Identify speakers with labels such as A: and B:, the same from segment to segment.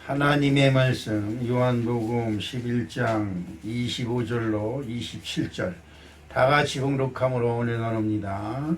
A: 하나님의 말씀 요한복음 11장 25절로 27절 다 같이 봉독함으로 은혜 나눕니다.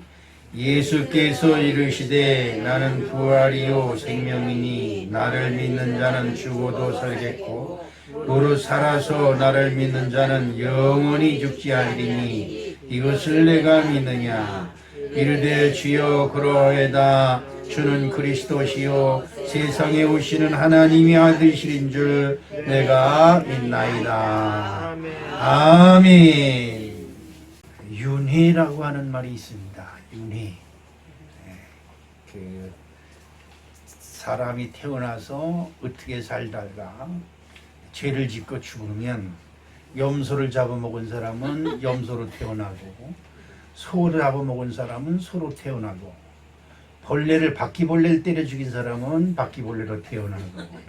A: 예수께서 이르시되 나는 부활이요 생명이니 나를 믿는 자는 죽어도 살겠고 도로 살아서 나를 믿는 자는 영원히 죽지 않으리니 이것을 내가 믿느냐. 이르되 주여 그러하이다. 주는 그리스도시요 세상에 오시는 하나님의 아들이신 줄 내가 믿나이다. 아멘. 윤회라고 하는 말이 있습니다. 윤회. 그 사람이 태어나서 어떻게 살다가 죄를 짓고 죽으면 염소를 잡아먹은 사람은 염소로 태어나고 소를 잡아먹은 사람은 소로 태어나고 벌레를 바퀴벌레를 때려 죽인 사람은 바퀴벌레로 태어나는 거고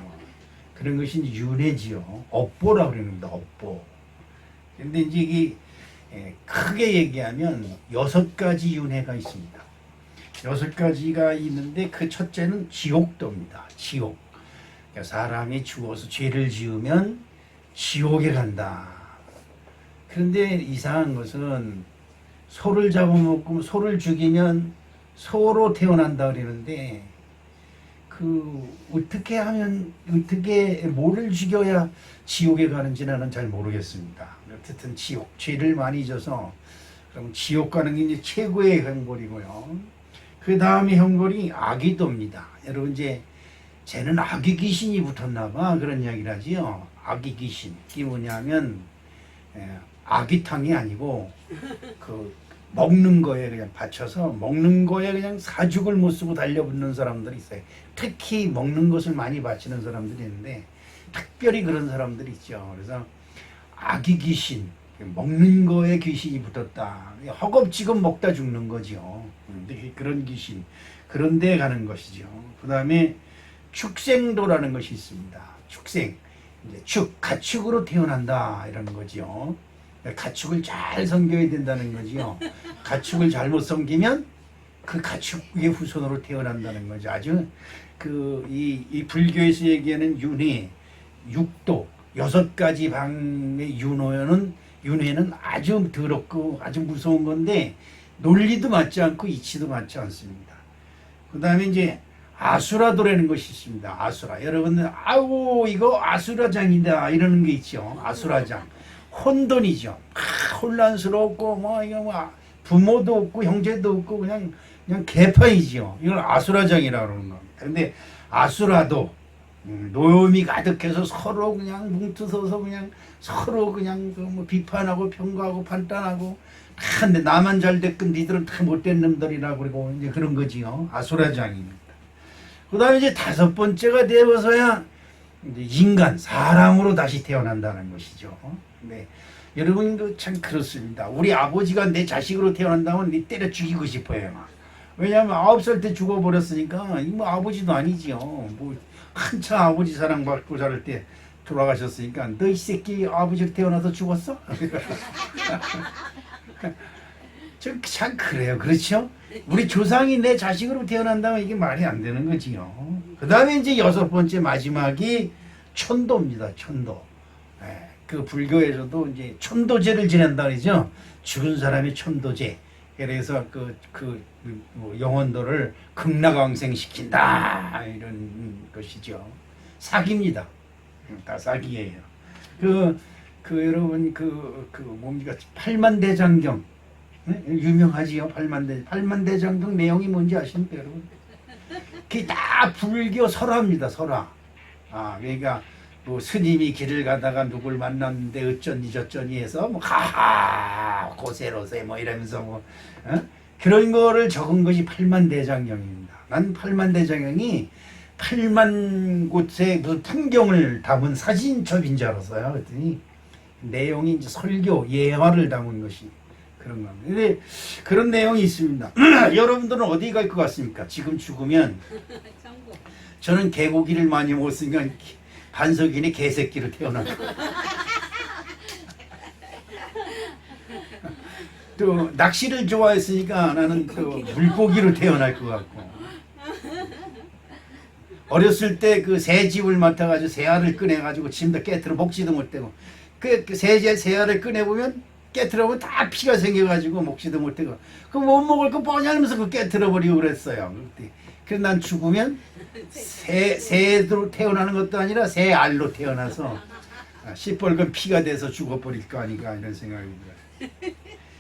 A: 그런 것이 윤회지요. 업보라고 그러는데 업보. 근데 이제 이게 크게 얘기하면 6가지 윤회가 있습니다. 6가지가 있는데 그 첫째는 지옥도입니다. 지옥. 그러니까 사람이 죽어서 죄를 지으면 지옥에 간다. 그런데 이상한 것은 소를 잡아먹고 소를 죽이면 소로 태어난다 그러는데 어떻게 하면 뭐를 죽여야 지옥에 가는지 나는 잘 모르겠습니다. 어쨌든 지옥 죄를 많이 져서 그럼 지옥 가는 게 이제 최고의 형벌이고요. 그 다음에 형벌이 아기도입니다. 여러분 이제 쟤는 아기 귀신이 붙었나 봐 그런 이야기를 하지요. 아기 귀신 이게 뭐냐면 아기탕이 아니고 먹는 거에 그냥 받쳐서 먹는 거에 그냥 사죽을 못 쓰고 달려붙는 사람들이 있어요. 특히 먹는 것을 많이 바치는 사람들이 있는데 특별히 그런 사람들이 있죠. 그래서 아기 귀신, 먹는 거에 귀신이 붙었다. 허겁지겁 먹다 죽는 거죠. 그런 귀신, 그런 데 가는 것이죠. 그 다음에 축생도라는 것이 있습니다. 축생, 이제 가축으로 태어난다 이러는 거죠. 가축을 잘 섬겨야 된다는 거지요. 가축을 잘못 섬기면 그 가축의 후손으로 태어난다는 거죠. 아주 이 불교에서 얘기하는 윤회, 육도 6가지 방의 윤회는 아주 더럽고 아주 무서운 건데 논리도 맞지 않고 이치도 맞지 않습니다. 그 다음에 이제 아수라도라는 것이 있습니다. 아수라. 여러분들 아우 이거 아수라장이다 이러는 게 있죠. 아수라장. 혼돈이죠. 혼란스럽고 이거 부모도 없고 형제도 없고 그냥 개판이죠. 이걸 아수라장이라고 그러는 겁니다. 근데 아수라도 노염이 가득해서 서로 그냥 뭉쳐서서 그냥 서로 그냥 비판하고 평가하고 판단하고 근데 나만 잘 됐건 니들은 다 못된 놈들이라고 그러고 이제 그런 거지요. 아수라장입니다. 그 다음에 이제 5번째가 되어서야 인간, 사람으로 다시 태어난다는 것이죠. 네. 여러분도 참 그렇습니다. 우리 아버지가 내 자식으로 태어난다면 니 때려 죽이고 싶어요. 왜냐하면 9살 때 죽어버렸으니까 아버지도 아니지요. 한참 아버지 사랑받고 자랄 때 돌아가셨으니까 너 이 새끼 아버지로 태어나서 죽었어? 참 그래요. 그렇죠? 우리 조상이 내 자식으로 태어난다면 이게 말이 안 되는 거지요. 그 다음에 이제 6번째 마지막이 천도입니다. 천도. 그 불교에서도 이제 천도제를 지낸다 그러죠. 죽은 사람이 천도제. 그래서 영혼도를 극락왕생시킨다 이런 것이죠. 사기입니다. 다 사기예요. 여러분 뭡니까 팔만대장경 유명하지요. 팔만대장경 내용이 뭔지 아십니까 여러분? 그게 다 불교 설화입니다. 설화. 그러니까 스님이 길을 가다가 누굴 만났는데 어쩌니 저쩌니 해서 하하 고세로세 이러면서 그런 거를 적은 것이 팔만대장경입니다. 난 팔만대장경이 8만 곳의 그 풍경을 담은 사진첩인 줄 알았어요. 그랬더니 내용이 이제 설교 예화를 담은 것이 그런 겁니다. 근데 그런 내용이 있습니다. 여러분들은 어디 갈 것 같습니까? 지금 죽으면 저는 개고기를 많이 먹었으니까 반석이니 개새끼로 태어날 거예요. 또 낚시를 좋아했으니까 나는 물고기로 태어날 것 같고 어렸을 때 그 새집을 맡아가지고 새알을 꺼내가지고 침도 깨트려 먹지도 못하고 그 새알을 꺼내보면 깨트려보면 다 피가 생겨가지고 먹지도 못하고 그 못 먹을 거 뻔히 알면서 그 깨트려버리고 그랬어요. 그래서 난 죽으면 새로 태어나는 것도 아니라 새알로 태어나서 시뻘건 피가 돼서 죽어버릴 거 아닌가 이런 생각이 들어요.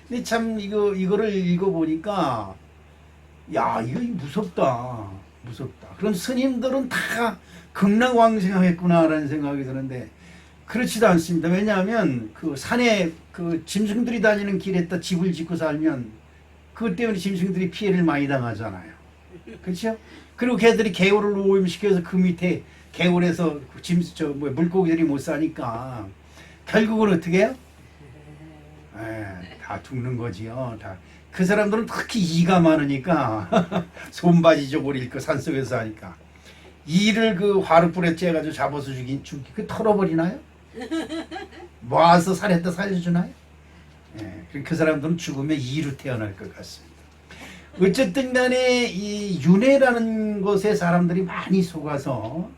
A: 근데 참 이거를 읽어보니까 야 이거 무섭다. 그런 스님들은 다 극락왕생하겠구나라는 생각이 드는데 그렇지도 않습니다. 왜냐하면 그 산에 그 짐승들이 다니는 길에다 집을 짓고 살면 그것 때문에 짐승들이 피해를 많이 당하잖아요. 그렇죠? 그리고 걔들이 개울을 오염시켜서 그 밑에 개울에서 물고기들이 못 사니까 결국은 어떻게 해요? 다 죽는 거지요. 다. 그 사람들은 특히 이가 많으니까 손바지 저고리 입고 산속에서 하니까 이를 그 화룻불에 쬐가지고 잡아서 그 털어버리나요? 모아서 살에다 살려주나요? 그 사람들은 죽으면 이로 태어날 것 같습니다. 어쨌든 간에 이 윤회라는 것에 사람들이 많이 속아서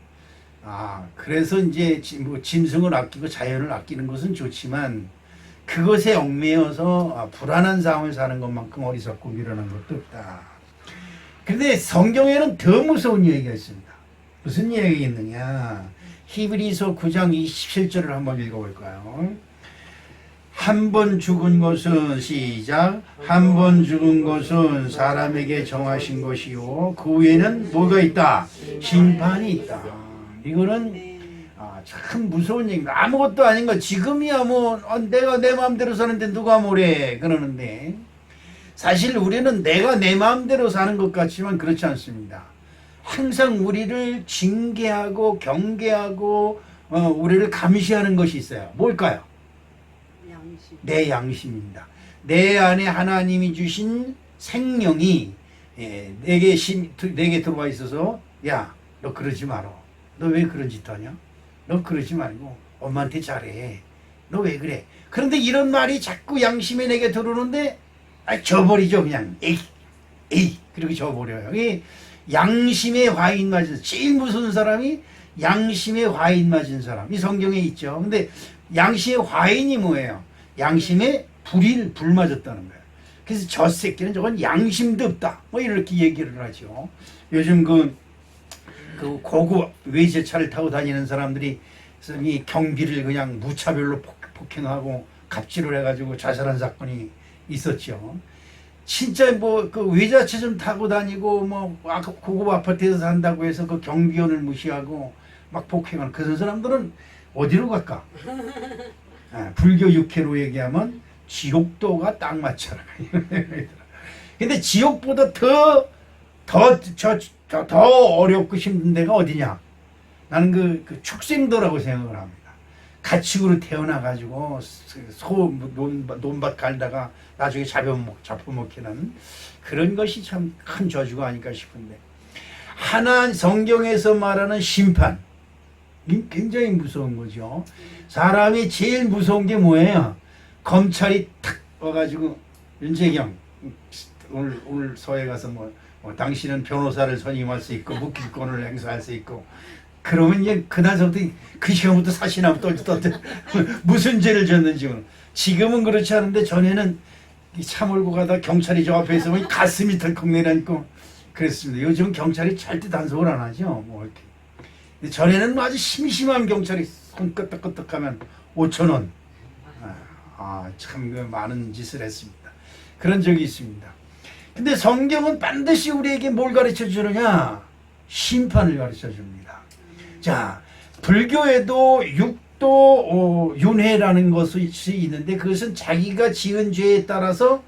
A: 그래서 이제 뭐 짐승을 아끼고 자연을 아끼는 것은 좋지만 그것에 얽매여서 불안한 상황을 사는 것만큼 어리석고 미련한 것도 없다. 근데 성경에는 더 무서운 얘기가 있습니다. 무슨 얘기가 있느냐? 히브리서 9장 27절을 한번 읽어볼까요? 한 번 죽은 것은 시작. 한 번 죽은 것은 사람에게 정하신 것이요 그 후에는 뭐가 있다? 심판이 있다. 이거는 참 무서운 얘기입니다. 아무것도 아닌 거 지금이야 뭐 내가 내 마음대로 사는데 누가 뭐래 그러는데 사실 우리는 내가 내 마음대로 사는 것 같지만 그렇지 않습니다. 항상 우리를 징계하고 경계하고 우리를 감시하는 것이 있어요. 뭘까요?
B: 양심.
A: 내 양심입니다. 내 안에 하나님이 주신 생명이 내게 들어와 있어서 야, 너 그러지 마라. 너 왜 그런 짓 하냐? 너 그러지 말고 엄마한테 잘해. 너 왜 그래? 그런데 이런 말이 자꾸 양심에 내게 들어오는데 져버리죠 그냥. 에이 그리고 져버려요. 이 양심에 화인 맞은 제일 무서운 사람이 양심에 화인 맞은 사람. 이 성경에 있죠. 근데 양심의 화인이 뭐예요? 양심에 불 맞았다는 거예요. 그래서 저 새끼는 저건 양심도 없다. 뭐 이렇게 얘기를 하죠. 요즘 그 고급 외제차를 타고 다니는 사람들이 이 경비를 그냥 무차별로 폭행하고 갑질을 해가지고 자살한 사건이 있었죠. 진짜 뭐 그 외제차 좀 타고 다니고 뭐 고급 아파트에서 산다고 해서 그 경비원을 무시하고 막 폭행하는 그런 사람들은 어디로 갈까? 불교 육회로 얘기하면 지옥도가 딱 맞춰라. 근데 지옥보다 더 어렵고 힘든 데가 어디냐? 나는 그 축생도라고 생각을 합니다. 가축으로 태어나가지고 논밭 갈다가 나중에 잡혀먹히는 그런 것이 참 큰 저주가 아닐까 싶은데 하나 성경에서 말하는 심판 굉장히 무서운 거죠. 사람이 제일 무서운 게 뭐예요? 검찰이 탁 와가지고 윤재경 오늘 서해 가서 뭐 당신은 변호사를 선임할 수 있고 묵기권을 행사할 수 있고 그러면 이제 그날서부터 그 시간부터 사시나무 떨 무슨 죄를 졌는지 지금은 그렇지 않은데 전에는 차 몰고 가다 경찰이 저 앞에 있으면 가슴이 덜컥 내려앉고 그랬습니다. 요즘은 경찰이 절대 단속을 안 하죠. 뭐 이렇게. 근데 전에는 아주 심심한 경찰이 손 끄덕끄덕하면 5,000원. 참 많은 짓을 했습니다. 그런 적이 있습니다. 근데 성경은 반드시 우리에게 뭘 가르쳐 주느냐? 심판을 가르쳐 줍니다. 자, 불교에도 육도 윤회라는 것이 있는데 그것은 자기가 지은 죄에 따라서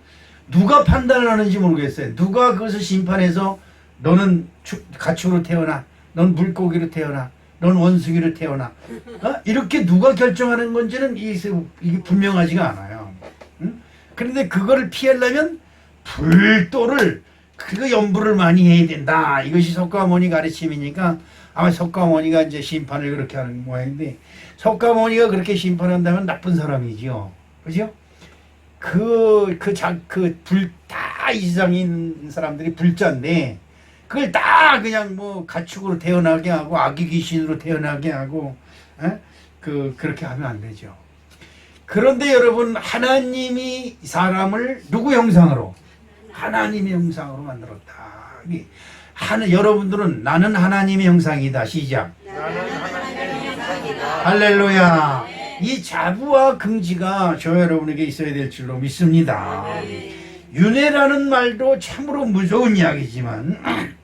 A: 누가 판단을 하는지 모르겠어요. 누가 그것을 심판해서 너는 가축으로 태어나, 넌 물고기로 태어나, 넌 원숭이로 태어나 이렇게 누가 결정하는 건지는 이게 분명하지가 않아요. 응? 그런데 그거를 피하려면 불도를 그거 연부를 많이 해야 된다. 이것이 석가모니 가르침이니까 아마 석가모니가 이제 심판을 그렇게 하는 모양인데 석가모니가 그렇게 심판한다면 나쁜 사람이지요. 그죠? 불 다 이 세상에 있는 사람들이 불자인데 그걸 다 그냥 뭐 가축으로 태어나게 하고 아기 귀신으로 태어나게 하고 그렇게 하면 안 되죠. 그런데 여러분 하나님이 사람을 누구 형상으로? 하나님의 형상으로 만들었다. 여러분들은 나는 하나님의 형상이다. 시작. 할렐루야. 이 자부와 긍지가 저 여러분에게 있어야 될 줄로 믿습니다. 윤회라는 말도 참으로 무서운 이야기지만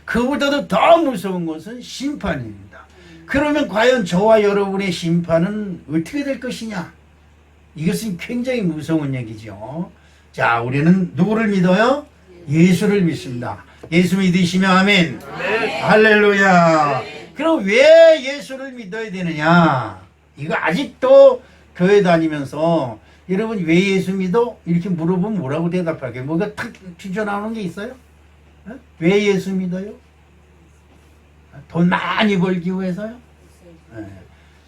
A: 그보다도 더 무서운 것은 심판입니다. 그러면 과연 저와 여러분의 심판은 어떻게 될 것이냐? 이것은 굉장히 무서운 얘기죠. 자, 우리는 누구를 믿어요? 예수를 믿습니다. 예수 믿으시면 아멘. 할렐루야. 그럼 왜 예수를 믿어야 되느냐? 이거 아직도 교회 다니면서 여러분 왜 예수 믿어? 이렇게 물어보면 뭐라고 대답하게? 뭐가 탁 튀어나오는 게 있어요? 왜 예수 믿어요? 돈 많이 벌기 위해서요?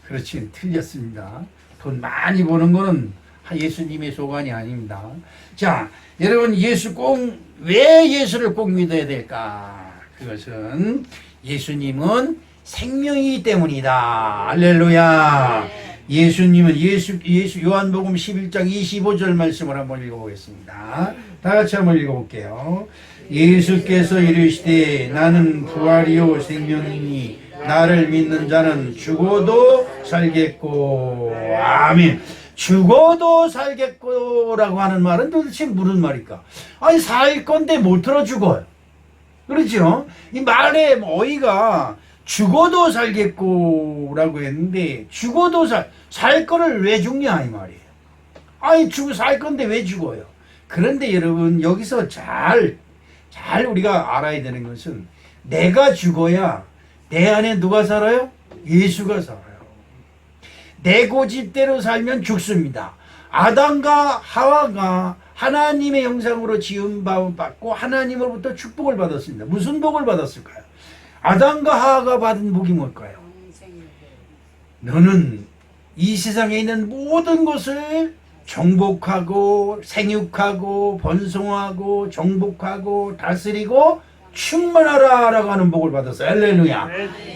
A: 그렇지, 틀렸습니다. 돈 많이 버는 거는 예수님의 소관이 아닙니다. 자, 여러분 왜 예수를 꼭 믿어야 될까? 그것은 예수님은 생명이기 때문이다. 할렐루야. 예수님은 요한복음 11장 25절 말씀을 한번 읽어보겠습니다. 다 같이 한번 읽어볼게요. 예수께서 이르시되 나는 부활이요 생명이니 나를 믿는 자는 죽어도 살겠고. 아멘. 죽어도 살겠고라고 하는 말은 도대체 무슨 말일까? 아니 살 건데 못 들어 죽어요. 그렇죠? 이 말의 어이가 죽어도 살겠고라고 했는데 죽어도 살 거를 왜 죽냐 이 말이에요. 아니 살 건데 왜 죽어요? 그런데 여러분 여기서 잘 우리가 알아야 되는 것은 내가 죽어야 내 안에 누가 살아요? 예수가 살아요. 내 고집대로 살면 죽습니다. 아담과 하와가 하나님의 형상으로 지음받고 하나님으로부터 축복을 받았습니다. 무슨 복을 받았을까요? 아담과 하와가 받은 복이 뭘까요? 너는 이 세상에 있는 모든 것을 정복하고 생육하고 번성하고 정복하고 다스리고 충만하라 라고 하는 복을 받았어요. 할렐루야.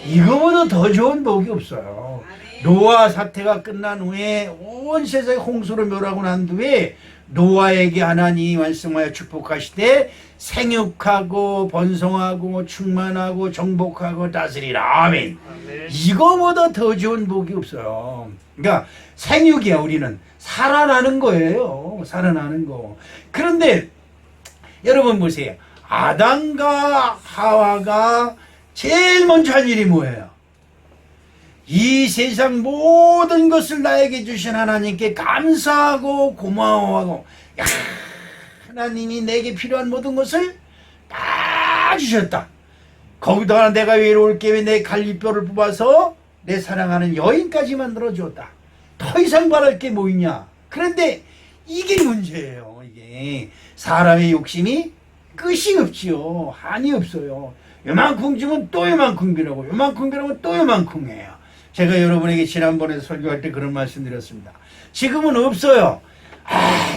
A: 이거보다 더 좋은 복이 없어요. 노아 사태가 끝난 후에 온 세상이 홍수로 멸하고 난 뒤에 노아에게 하나님이 말씀하여 축복하시되 생육하고 번성하고 충만하고 정복하고 다스리라. 아멘. 이거보다 더 좋은 복이 없어요. 그러니까 생육이야. 우리는 살아나는 거예요. 살아나는 거. 그런데 여러분 보세요. 아담과 하와가 제일 먼저 할 일이 뭐예요? 이 세상 모든 것을 나에게 주신 하나님께 감사하고 고마워하고, 야, 하나님이 내게 필요한 모든 것을 다 주셨다. 거기다가 내가 외로울 게 왜 내 갈비뼈를 뽑아서 내 사랑하는 여인까지 만들어 주었다. 더 이상 바랄 게 뭐 있냐? 그런데 이게 문제예요. 이게 사람의 욕심이 끝이 없지요. 한이 없어요. 요만큼 주면 또 요만큼 비라고, 요만큼 비라고 또 요만큼 해요. 제가 여러분에게 지난번에 설교할 때 그런 말씀 드렸습니다. 지금은 없어요.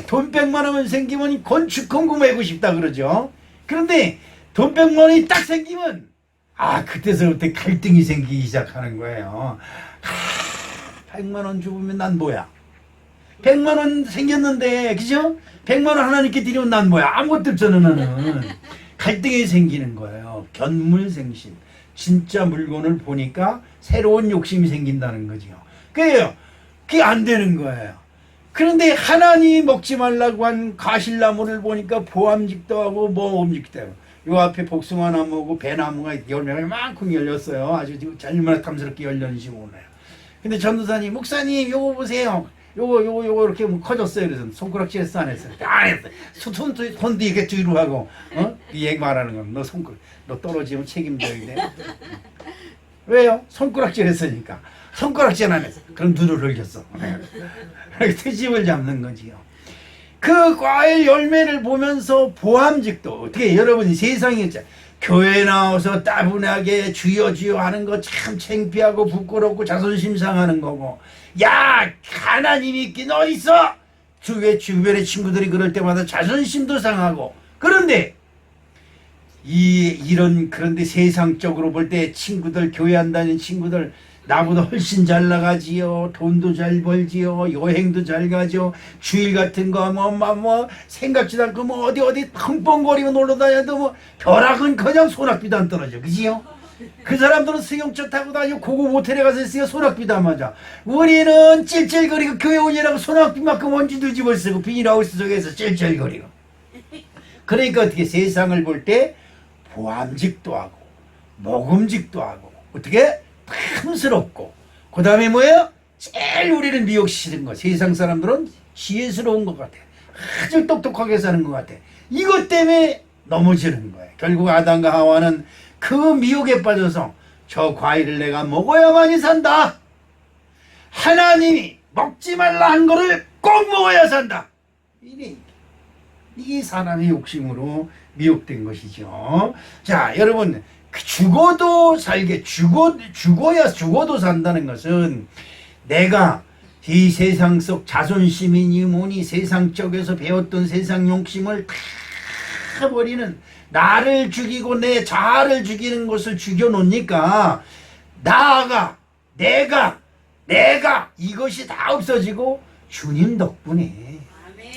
A: 돈 100만 원만 생기면 건축 공부하고 싶다 그러죠. 그런데 돈 100만 원이 딱 생기면 그때서부터 갈등이 생기기 시작하는 거예요. 100만 원 주면 난 뭐야? 100만 원 생겼는데, 그죠? 100만 원 하나님께 드리면 난 뭐야? 아무것도 없잖아, 나는. 갈등이 생기는 거예요. 견물생심. 진짜 물건을 보니까 새로운 욕심이 생긴다는 거죠. 그게 안 되는 거예요. 그런데 하나님이 먹지 말라고 한 가실나무를 보니까 보암직도 하고 먹음직도 하고, 요 앞에 복숭아나무고 배나무가 열매가 이만큼 열렸어요. 아주 얼마나 탐스럽게 열렸는지 몰라요. 근데 전도사님, 목사님 요거 보세요. 요거 이렇게 커졌어요. 그래서 손가락질 했어, 안 했어요? 안 했어요. 손도 이렇게 뒤로 하고, 이 얘기 말하는 건 너 떨어지면 책임져야 돼. 왜요? 손가락질 했으니까. 손가락질 안 했어. 그럼 눈을 흘렸어. 트집을 잡는 거지요. 그 과일 열매를 보면서 보암직도, 어떻게 여러분이 세상에 교회 나와서 따분하게 주여 주여 하는 거 참 창피하고 부끄럽고 자존심 상하는 거고, 야, 하나님이 있긴 어딨어? 주변의 친구들이 그럴 때마다 자존심도 상하고. 그런데 그런데 세상적으로 볼 때 친구들, 교회 안 다니는 친구들 나보다 훨씬 잘 나가지요. 돈도 잘 벌지요. 여행도 잘 가죠. 주일 같은 거 생각지도 않고 어디 펑펑거리고 놀러 다녀도 벼락은 그냥 소낙비도 안 떨어져. 그지요? 그 사람들은 승용차 타고 다니고 고급 호텔에 가서 있으니까 소낙비도 안 맞아. 우리는 찔찔거리고 교회 오느라고 소낙비만큼 먼지 뒤집어 쓰고 비닐하우스 속에서 찔찔거리고. 그러니까 어떻게 세상을 볼 때 보암직도 하고 먹음직도 하고 어떻게 탐스럽고 그 다음에 뭐예요? 제일 우리를 미혹시키는 거. 세상 사람들은 지혜스러운 것 같아. 아주 똑똑하게 사는 것 같아. 이것 때문에 넘어지는 거예요. 결국 아담과 하와는 그 미혹에 빠져서 저 과일을 내가 먹어야만이 산다. 하나님이 먹지 말라 한 거를 꼭 먹어야 산다. 이게 사람의 욕심으로 미혹된 것이죠. 자, 여러분, 죽어도 산다는 것은 내가 이 세상 속 자존심이니 뭐니 세상 쪽에서 배웠던 세상 욕심을 다 버리는, 나를 죽이고 내 자아를 죽이는 것을 죽여놓으니까 나아가 내가 이것이 다 없어지고 주님 덕분에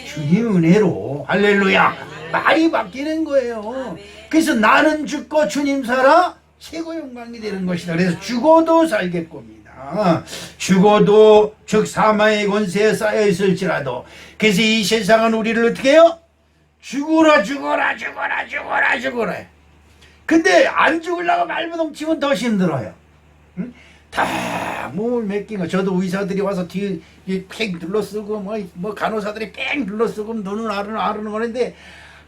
A: 주님 은혜로 할렐루야 말이 바뀌는 거예요. 그래서 나는 죽고 주님 살아 최고 영광이 되는 것이다. 그래서 죽어도 살겠겁니다. 죽어도 즉 사망의 권세에 쌓여 있을지라도. 그래서 이 세상은 우리를 어떻게 해요? 죽어라. 근데 안 죽으려고 말부동치면 더 힘들어요. 응? 다 몸을 맡긴 거. 저도 의사들이 와서 뒤에 팽 둘러쓰고 뭐 간호사들이 팽 둘러쓰고 눈은 아르는 거는데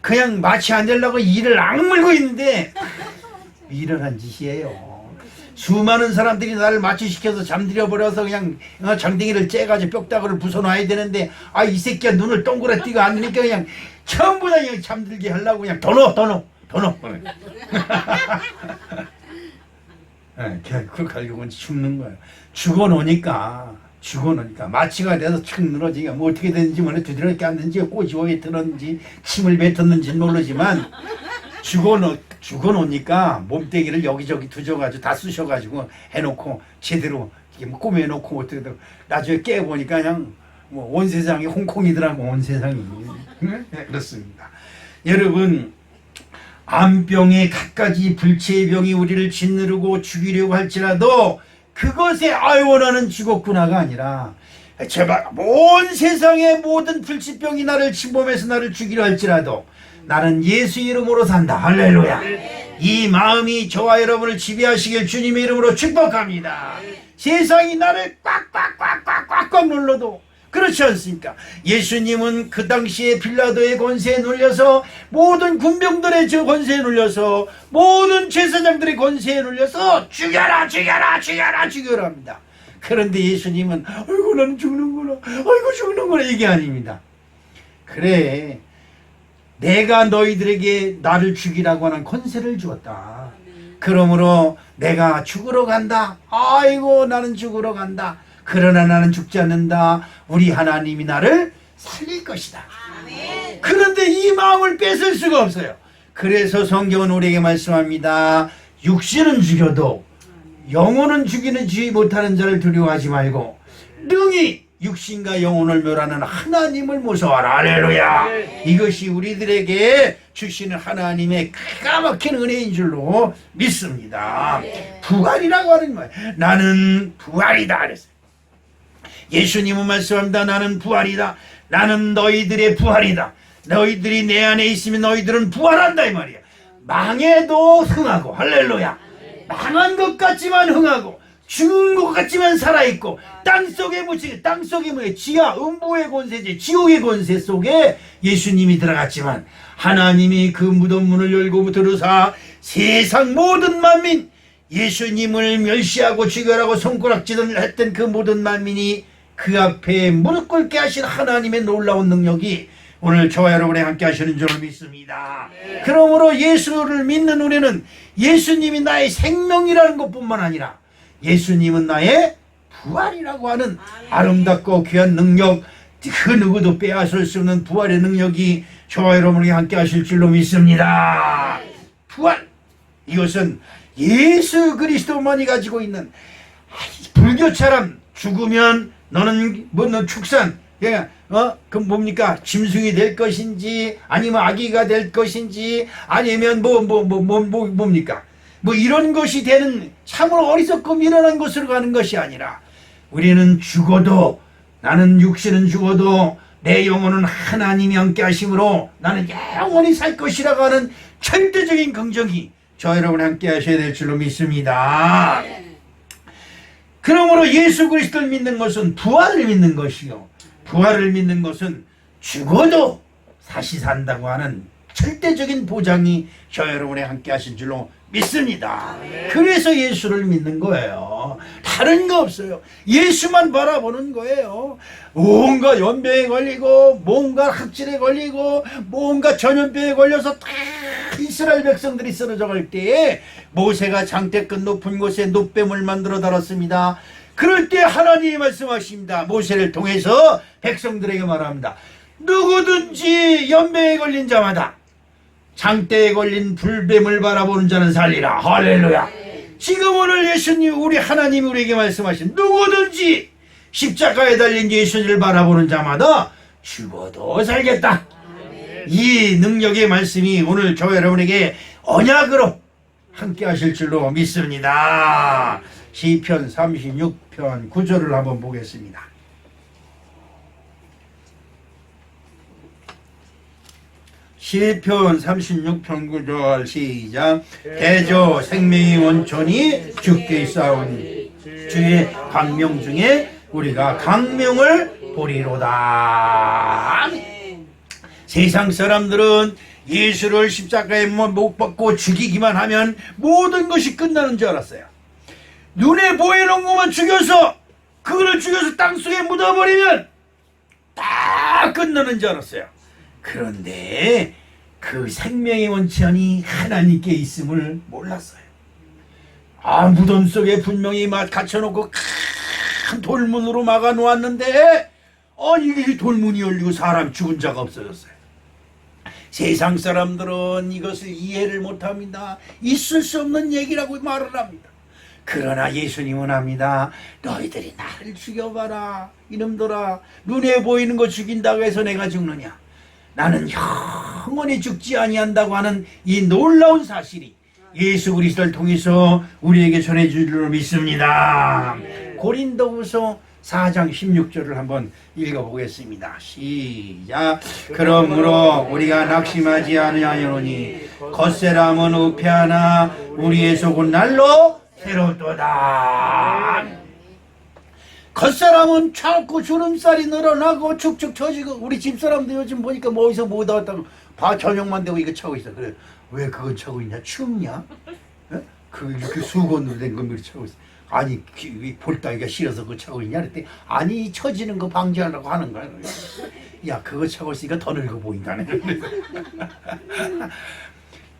A: 그냥 마취 안 되려고 이를 악물고 있는데 미련한 짓이에요. 수많은 사람들이 나를 마취시켜서 잠들여 버려서 그냥 장댕이를 째가지고 뼈다구를 부숴놔야 되는데 이 새끼야 눈을 동그랗게 뜨고 앉으니까 그냥 전부 다 그냥 잠들게 하려고 그냥 더 넣어. 그걸 결국은 죽는 거예요. 죽어놓으니까 마취가 돼서 착 늘어지니까 뭐 어떻게 되는지 뭐래 두드러기 깠는지 꼬지오에 들었는지 침을 뱉었는지는 모르지만 죽어놓으니까 몸뚱이를 여기저기 두져가지고 다 쑤셔가지고 해놓고 제대로 이게 뭐 꾸며놓고 어떻게 나중에 깨보니까 그냥 뭐 온 세상이 홍콩이더라고. 온 세상이. 네, 그렇습니다. 여러분, 암병에 갖가지 불치의 병이 우리를 짓누르고 죽이려고 할지라도 그것에 나는 죽었구나가 아니라 제발 온 세상의 모든 불치병이 나를 침범해서 나를 죽이려 할지라도 나는 예수 이름으로 산다. 할렐루야. 이 마음이 저와 여러분을 지배하시길 주님의 이름으로 축복합니다. 세상이 나를 꽉꽉 눌러도 그렇지 않습니까? 예수님은 그 당시에 빌라도의 권세에 눌려서 모든 군병들의 저 권세에 눌려서 모든 제사장들의 권세에 눌려서 죽여라 합니다. 그런데 예수님은 아이고 나는 죽는구나 이게 아닙니다. 그래, 내가 너희들에게 나를 죽이라고 하는 권세를 주었다. 그러므로 내가 죽으러 간다. 아이고 나는 죽으러 간다. 그러나 나는 죽지 않는다. 우리 하나님이 나를 살릴 것이다. 아멘. 그런데 이 마음을 뺏을 수가 없어요. 그래서 성경은 우리에게 말씀합니다. 육신은 죽여도 영혼은 죽이지 못하는 자를 두려워하지 말고 능히 육신과 영혼을 멸하는 하나님을 무서워하라. 할렐루야. 이것이 우리들에게 주시는 하나님의 기가 막힌 은혜인 줄로 믿습니다. 부활이라고 하는 거예요. 나는 부활이다 그랬어요. 예수님은 말씀합니다. 나는 부활이다. 나는 너희들의 부활이다. 너희들이 내 안에 있으면 너희들은 부활한다 이 말이야. 망해도 흥하고. 할렐루야. 망한 것 같지만 흥하고 죽은 것 같지만 살아있고 땅속에 묻히게. 땅속에 뭐예요? 지하 음부의 권세지 지옥의 권세 속에 예수님이 들어갔지만 하나님이 그 무덤 문을 열고 들어서 세상 모든 만민, 예수님을 멸시하고 죽여라고 손가락질을 했던 그 모든 만민이 그 앞에 무릎 꿇게 하신 하나님의 놀라운 능력이 오늘 저와 여러분이 함께 하시는 줄 믿습니다. 그러므로 예수를 믿는 우리는 예수님이 나의 생명이라는 것뿐만 아니라 예수님은 나의 부활이라고 하는 아름답고 귀한 능력, 그 누구도 빼앗을 수 없는 부활의 능력이 저와 여러분에게 함께 하실 줄로 믿습니다. 부활. 이것은 예수 그리스도만이 가지고 있는, 불교처럼 죽으면 너는 너 축산, 그 뭡니까, 짐승이 될 것인지 아니면 아기가 될 것인지 아니면 뭡니까, 이런 것이 되는 참으로 어리석고 미련한 것으로 가는 것이 아니라, 우리는 죽어도, 나는 육신은 죽어도 내 영혼은 하나님이 함께 하심으로 나는 영원히 살 것이라고 하는 절대적인 긍정이 저 여러분 함께 하셔야 될 줄로 믿습니다. 그러므로 예수 그리스도를 믿는 것은 부활을 믿는 것이요, 부활을 믿는 것은 죽어도 다시 산다고 하는 절대적인 보장이 저 여러분에 함께 하신 줄로 믿습니다. 그래서 예수를 믿는 거예요. 다른 거 없어요. 예수만 바라보는 거예요. 뭔가 연병에 걸리고 뭔가 흑질에 걸리고 뭔가 전염병에 걸려서 다 이스라엘 백성들이 쓰러져 갈 때에 모세가 장대끝 높은 곳에 놋뱀을 만들어 달았습니다. 그럴 때 하나님이 말씀하십니다. 모세를 통해서 백성들에게 말합니다. 누구든지 연병에 걸린 자마다 장대에 걸린 불뱀을 바라보는 자는 살리라. 할렐루야. 지금 오늘 예수님, 우리 하나님이 우리에게 말씀하신, 누구든지 십자가에 달린 예수님을 바라보는 자마다 죽어도 살겠다. 이 능력의 말씀이 오늘 저 여러분에게 언약으로 함께 하실 줄로 믿습니다. 시편 36편 9절을 한번 보겠습니다. 시편 36편 9절 시작. 대저 생명의 원천이 주께 있사오니 주의 강명 중에 우리가 강명을 보리로다. 세상 사람들은 예수를 십자가에 못 박고 죽이기만 하면 모든 것이 끝나는 줄 알았어요. 눈에 보이는 것만 죽여서, 그거를 죽여서 땅속에 묻어버리면 다 끝나는 줄 알았어요. 그런데 그 생명의 원천이 하나님께 있음을 몰랐어요. 무덤 속에 분명히 갇혀놓고 큰 돌문으로 막아놓았는데 이 돌문이 열리고 사람 죽은 자가 없어졌어요. 세상 사람들은 이것을 이해를 못합니다. 있을 수 없는 얘기라고 말을 합니다. 그러나 예수님은 합니다. 너희들이 나를 죽여봐라. 이놈들아, 눈에 보이는 거 죽인다고 해서 내가 죽느냐? 나는 영원히 죽지 아니한다고 하는 이 놀라운 사실이 예수 그리스도를 통해서 우리에게 전해줄 줄 믿습니다. 고린도후서 4장 16절을 한번 읽어보겠습니다. 시작. 그러므로 우리가 낙심하지 아니하노니 겉세람은 우패하나 우리의 속은 날로 새롭도다. 겉사람은 자꾸 주름살이 늘어나고 축축 처지고, 우리 집사람도 요즘 보니까 어디서 못 왔다고 저녁만 되고 이거 차고 있어. 그래, 왜 그걸 차고 있냐? 춥냐? 이렇게 수건으로 된 걸 차고 있어. 아니, 볼따기가 싫어서 그거 차고 있냐? 그랬더니 아니, 처지는 거 방지하려고 하는 거야. 야, 그거 차고 있으니까 더 늙어 보인다네.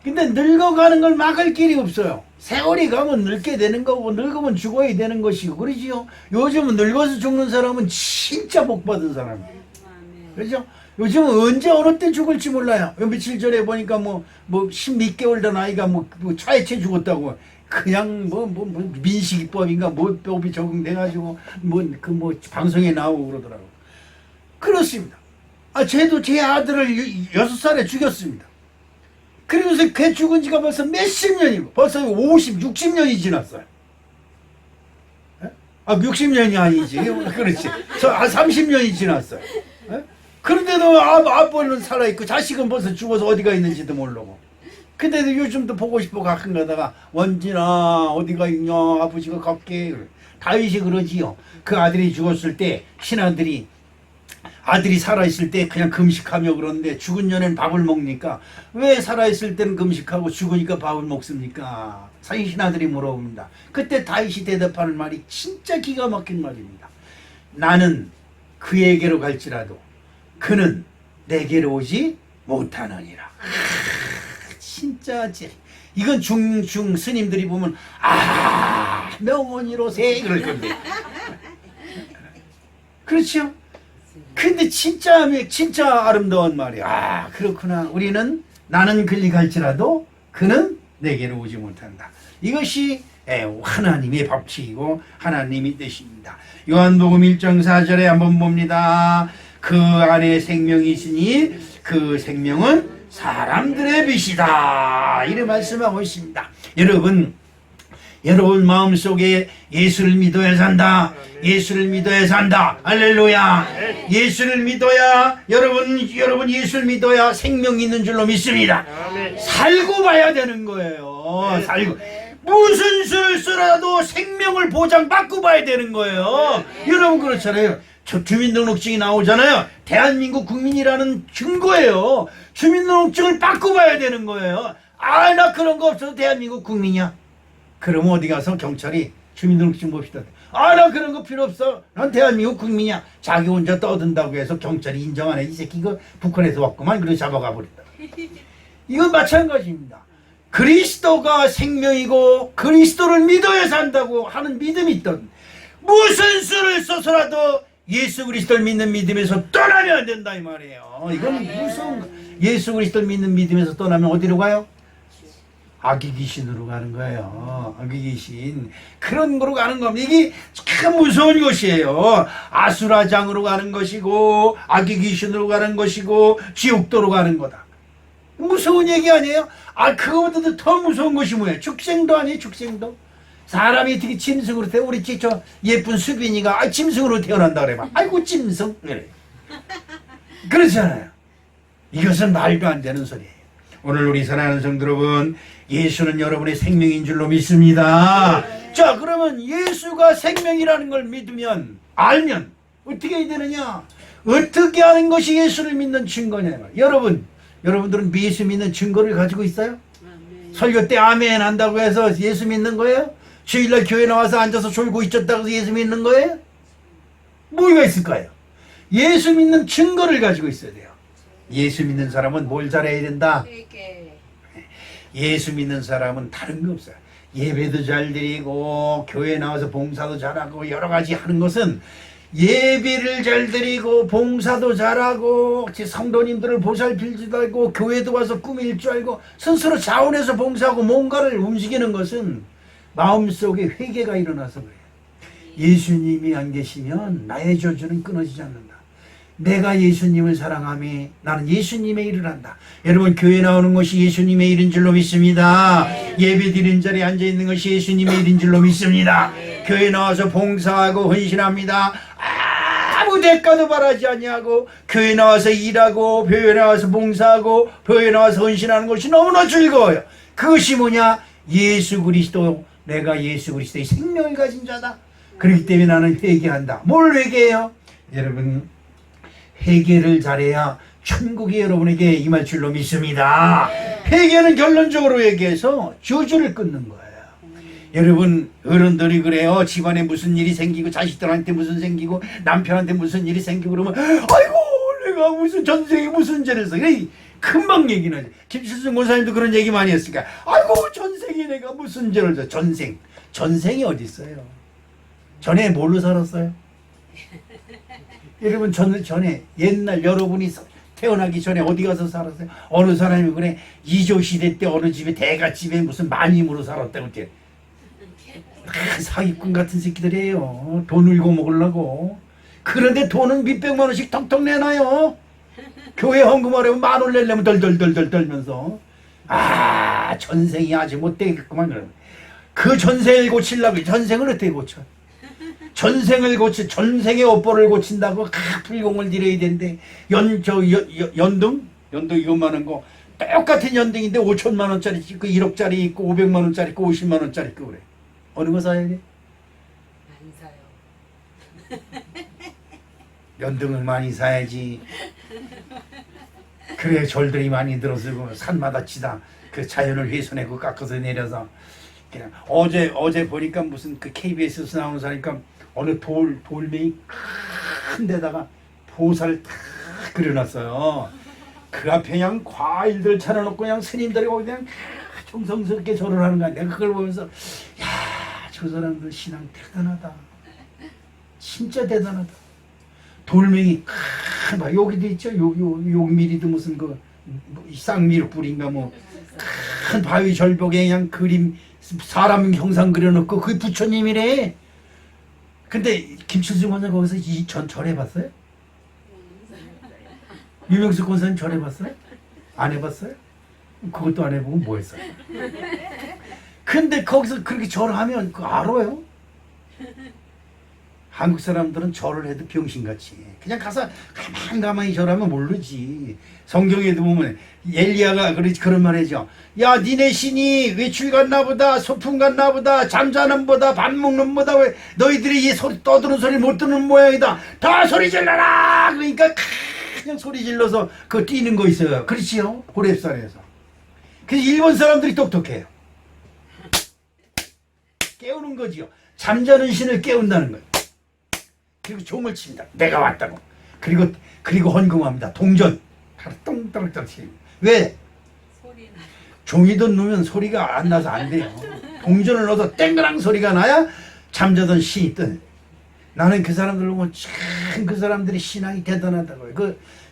A: 근데 늙어가는 걸 막을 길이 없어요. 세월이 가면 늙게 되는 거고, 늙으면 죽어야 되는 것이고, 그러지요. 요즘은 늙어서 죽는 사람은 진짜 복 받은 사람이에요. 그렇죠? 요즘은 언제 어느 때 죽을지 몰라요. 며칠 전에 보니까 10몇 개월 된 아이가 차에 채 죽었다고. 그냥 민식이법인가 법이 적용돼가지고 방송에 나오고 그러더라고. 그렇습니다. 쟤도 제 아들을 6살에 죽였습니다. 그리고서 걔 죽은 지가 벌써 몇십 년이고, 벌써 60년이 지났어요. 60년이 아니지. 그렇지. 30년이 지났어요. 그런데도 아빠는 살아있고 자식은 벌써 죽어서 어디가 있는지도 모르고. 근데도 요즘도 보고 싶어 가끔 가다가, 원진아 어디가 있냐, 아버지가 갈게. 다윗이 그러지요. 그 아들이 죽었을 때 신하들이, 아들이 살아있을 때 그냥 금식하며 그러는데 죽은 년엔 밥을 먹니까, 왜 살아있을 때는 금식하고 죽으니까 밥을 먹습니까? 신하들이 물어봅니다. 그때 다윗이 대답하는 말이 진짜 기가 막힌 말입니다. 나는 그에게로 갈지라도 그는 내게로 오지 못하느니라. 진짜 이건 중 스님들이 보면 명언이로세 그럴 건데. 그렇죠? 근데 진짜 아름다운 말이야. 그렇구나. 우리는, 나는 글리 갈지라도 그는 내게로 오지 못한다. 이것이 하나님의 법칙이고 하나님의 뜻입니다. 요한복음 1장 4절에 한번 봅니다. 그 안에 생명이 있으니 그 생명은 사람들의 빛이다. 이렇게 말씀하고 있습니다. 여러분 마음속에 예수를 믿어야 산다. 예수를 믿어야 산다. 할렐루야. 예수를 믿어야 여러분 예수를 믿어야 생명이 있는 줄로 믿습니다. 살고 봐야 되는 거예요. 살고 무슨 수를 쓰라도 생명을 보장받고 봐야 되는 거예요. 여러분 그렇잖아요. 저 주민등록증이 나오잖아요. 대한민국 국민이라는 증거예요. 주민등록증을 받고 봐야 되는 거예요. 아, 나 그런 거 없어서 대한민국 국민이야. 그럼 어디 가서 경찰이 주민등록증 봅시다. 아, 나 그런 거 필요 없어. 난 대한민국 국민이야. 자기 혼자 떠든다고 해서 경찰이 인정 안 해. 이 새끼 이거 북한에서 왔구만. 그래서 잡아가 버린다. 이건 마찬가지입니다. 그리스도가 생명이고 그리스도를 믿어야 산다고 하는 믿음이 있던 무슨 수를 써서라도 예수 그리스도를 믿는 믿음에서 떠나면 안 된다 이 말이에요. 이건 무슨 예수 그리스도를 믿는 믿음에서 떠나면 어디로 가요? 악의 귀신으로 가는 거예요. 악의 귀신. 그런 거로 가는 겁니다. 이게 참 무서운 것이에요. 아수라장으로 가는 것이고 악의 귀신으로 가는 것이고 지옥도로 가는 거다. 무서운 얘기 아니에요? 아, 그거보다도 더 무서운 것이 뭐예요? 축생도 아니에요? 축생도. 사람이 어떻게 짐승으로 태어? 우리 저 예쁜 수빈이가 짐승으로 태어난다 그래 봐. 아이고 짐승. 그래. 그렇잖아요. 이것은 말도 안 되는 소리예요. 오늘 우리 사랑하는 성도 여러분, 예수는 여러분의 생명인 줄로 믿습니다. 자, 그러면 예수가 생명이라는 걸 믿으면, 알면 어떻게 해야 되느냐? 어떻게 하는 것이 예수를 믿는 증거냐? 여러분들은 예수 믿는 증거를 가지고 있어요? 설교 때 아멘 한다고 해서 예수 믿는 거예요? 주일날 교회 나와서 앉아서 졸고 있었다고 해서 예수 믿는 거예요? 뭐가 있을까요? 예수 믿는 증거를 가지고 있어야 돼요. 예수 믿는 사람은 뭘 잘해야 된다? 예수 믿는 사람은 다른 거 없어요. 예배도 잘 드리고 교회 나와서 봉사도 잘하고 여러 가지 하는 것은 예배를 잘 드리고 봉사도 잘하고 성도님들을 보살필 줄 알고 교회도 와서 꾸밀 줄 알고 스스로 자원해서 봉사하고 뭔가를 움직이는 것은 마음속에 회개가 일어나서 그래요. 예수님이 안 계시면 나의 저주는 끊어지지 않는다. 내가 예수님을 사랑하며 나는 예수님의 일을 한다. 여러분 교회 나오는 것이 예수님의 일인 줄로 믿습니다. 예배 드리는 자리에 앉아있는 것이 예수님의 일인 줄로 믿습니다. 교회 나와서 봉사하고 헌신합니다. 아무 대가도 바라지 아니하고 교회 나와서 일하고 교회 나와서 봉사하고 교회 나와서 헌신하는 것이 너무나 즐거워요. 그것이 뭐냐? 예수 그리스도, 내가 예수 그리스도의 생명을 가진 자다. 그렇기 때문에 나는 회개한다. 뭘 회개해요? 여러분 회개를 잘해야 천국이 여러분에게 임할 줄로 믿습니다. 회개는 결론적으로 얘기해서 저주를 끊는 거예요. 여러분 어른들이 그래요. 집안에 무슨 일이 생기고 자식들한테 무슨 생기고 남편한테 무슨 일이 생기고 그러면 아이고 내가 무슨 전생에 무슨 죄를 했어. 금방 얘기 나지. 김칠순 권사님도 그런 얘기 많이 했으니까 아이고 전생에 내가 무슨 죄를 했어. 전생이 어디 있어요? 전에 뭘로 살았어요? 여러분 전에 옛날 여러분이 태어나기 전에 어디 가서 살았어요? 어느 사람이 그래 이조 시대 때 어느 집에 대갓집에 무슨 마님으로 살았다고 이렇게 사기꾼 같은 새끼들이에요. 돈 울고 먹으려고. 그런데 돈은 몇백만 원씩 턱턱 내놔요. 교회 헌금하려면 10,000원 내려면 덜덜덜덜 떨면서 아 전생이 아직 못 되겠구만. 그러면 그 전생을 고치려고 전생을 어떻게 고쳐? 전생의 업보를 고친다고 불공을 들여야 되는데 연등 이것만 한 거 똑같은 연등인데 5천만 원짜리 있고 1억짜리 있고 500만 원짜리 있고 50만 원짜리 있고 그래. 어느 거 사야 돼?
B: 안 사요.
A: 연등을 많이 사야지. 그래 절들이 많이 들어서고 산마다 치다 그 자연을 훼손하고 깎아서 내려서 그냥 어제 보니까 무슨 그 KBS에서 나오는 사니까 어느 돌멩이 큰 데다가 보살을 탁 그려놨어요. 그 앞에 그냥 과일들 차려놓고 그냥 스님들이 거기 그냥 정성스럽게 절을 하는 거야. 내가 그걸 보면서 야, 저 사람들 신앙 대단하다. 진짜 대단하다. 돌멩이 큰 여기도 있죠. 요 미리도 무슨 그 이 쌍미로 뿌린가 뭐 큰 바위 절벽에 그냥 그림 사람 형상 그려놓고 그게 부처님이래. 근데 김칠중 원장 거기서 이 전 절해봤어요? 유명수 권사님 절해봤어요? 안 해봤어요? 그것도 안 해보고 뭐 했어요? 근데 거기서 그렇게 절하면 그거 알아요? 한국 사람들은 절을 해도 병신같이 그냥 가서 가만히 절하면 모르지. 성경에도 보면 엘리야가 그런 말 하죠. 야 니네 신이 외출 갔나 보다, 소풍 갔나 보다, 잠자는 보다, 밥 먹는 보다, 왜 너희들이 이 소리 떠드는 소리 못 듣는 모양이다. 다 소리 질러라. 그러니까 그냥 소리 질러서 그 뛰는 거 있어요. 그렇지요? 고렙산에서. 그래서 일본 사람들이 똑똑해요. 깨우는 거지요. 잠자는 신을 깨운다는 거예요. 그리고 종을 칩니다. 내가 왔다고. 그리고 헌금합니다. 동전. 똥땅땅 칩니다. 왜? 종이돈 넣으면 소리가 안 나서 안 돼요. 동전을 넣어서 땡그랑 소리가 나야 잠자던 신이 뜨네. 나는 그 사람들 보면 참 그 사람들이 신앙이 대단하다고요.